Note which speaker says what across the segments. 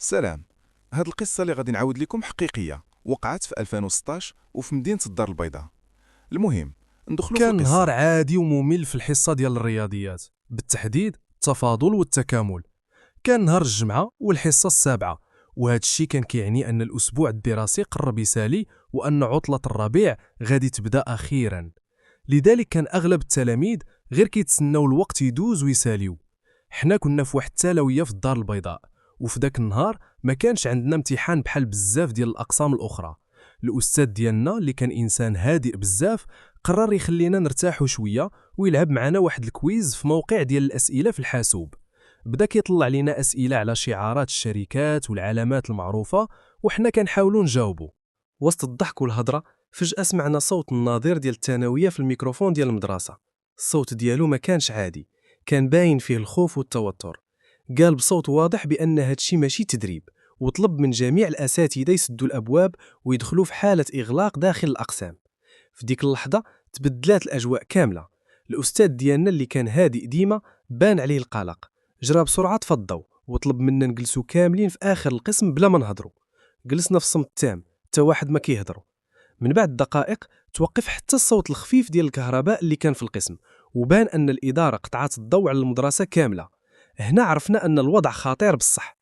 Speaker 1: سلام. هاد القصة اللي غادي نعاود لكم حقيقية، وقعت في 2016 وفي مدينة الدار البيضاء. المهم ندخلوا في
Speaker 2: كان نهار
Speaker 1: القصة.
Speaker 2: عادي وممل في الحصة ديال الرياضيات، بالتحديد التفاضل والتكامل. كان نهار الجمعة والحصة السابعة، وهذا الشيء كان كيعني أن الأسبوع الدراسي قرب يسالي وأن عطلة الربيع غادي تبدأ أخيرا. لذلك كان أغلب التلاميذ غير كيتسناو الوقت يدوز ويساليو. حنا كنا في واحد الثانوية في الدار البيضاء، وفي ذاك النهار ما كانش عندنا امتحان بحال بزاف ديال الأقسام الأخرى. الأستاذ ديالنا اللي كان إنسان هادئ بزاف قرر يخلينا نرتاحوا شوية ويلعب معنا واحد الكويز في موقع ديال الأسئلة في الحاسوب. بدا كيطلع لنا أسئلة على شعارات الشركات والعلامات المعروفة، وحنا كنحاولوا نجاوبوا. وسط الضحك والهضرة فجأة سمعنا صوت الناظر ديال الثانوية في الميكروفون ديال المدرسة. الصوت ديالو ما كانش عادي، كان باين فيه الخوف والتوتر. قال بصوت واضح بأن هادشي ماشي تدريب، وطلب من جميع الأساتذة يسدوا الأبواب ويدخلوا في حالة إغلاق داخل الأقسام. في ديك اللحظة تبدلات الأجواء كاملة. الأستاذ ديالنا اللي كان هادئ ديما بان عليه القلق، جرى بسرعة تفضوا وطلب منا نجلسوا كاملين في آخر القسم بلا ما نهضروا. جلسنا في صمت تام، حتى واحد ما كيهضروا. من بعد دقائق توقف حتى الصوت الخفيف ديال الكهرباء اللي كان في القسم، وبان أن الإدارة قطعت الضوء على المدرسة كاملة. هنا عرفنا أن الوضع خطير بصح.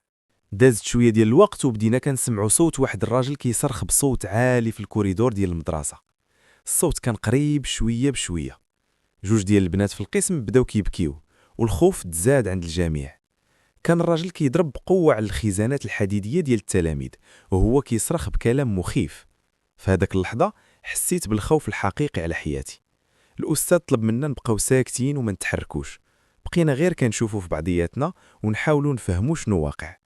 Speaker 3: دازت شويه ديال الوقت وبدينا كنسمعوا صوت واحد الراجل كيصرخ بصوت عالي في الكوريدور ديال المدرسه. الصوت كان قريب شويه بشويه. جوج ديال البنات في القسم بداو كيبكيو، والخوف تزاد عند الجميع. كان الراجل كيضرب بقوه على الخزانات الحديديه ديال التلاميذ وهو كيصرخ بكلام مخيف. في هذاك اللحظه حسيت بالخوف الحقيقي على حياتي. الاستاذ طلب منا نبقاو ساكتين وما نتحركوش. بقينا غير كنشوفوا في بعضياتنا ونحاولوا نفهموا شنو واقع.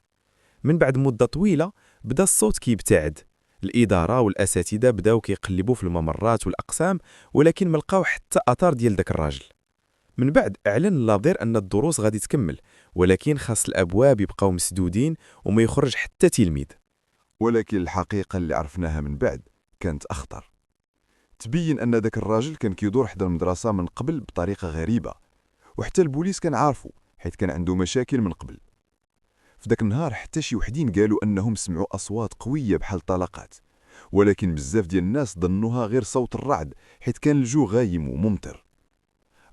Speaker 3: من بعد مدة طويلة بدا الصوت كيبتعد. الإدارة والأساتذة بداو كيقلبوا في الممرات والأقسام، ولكن ما لقاو حتى أثر ديال داك الراجل. من بعد أعلن الناظر أن الدروس غادي تكمل، ولكن خاص الأبواب يبقاو مسدودين وما يخرج حتى تلميذ.
Speaker 4: ولكن الحقيقة اللي عرفناها من بعد كانت أخطر. تبين أن ذاك الراجل كان كيدور حدا المدرسة من قبل بطريقة غريبة، وحتى البوليس كان عارفه حيث كان عنده مشاكل من قبل. في ذاك النهار حتى شي وحدين قالوا أنهم سمعوا أصوات قوية بحال طلقات، ولكن بزاف ديال الناس ظنوها غير صوت الرعد حيث كان الجو غايم وممطر.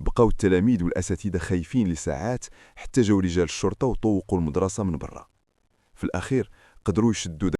Speaker 4: بقاو التلاميذ والأساتذة خايفين لساعات حتى جاو رجال الشرطة وطوقوا المدرسة من برا. في الأخير قدروا يشدوا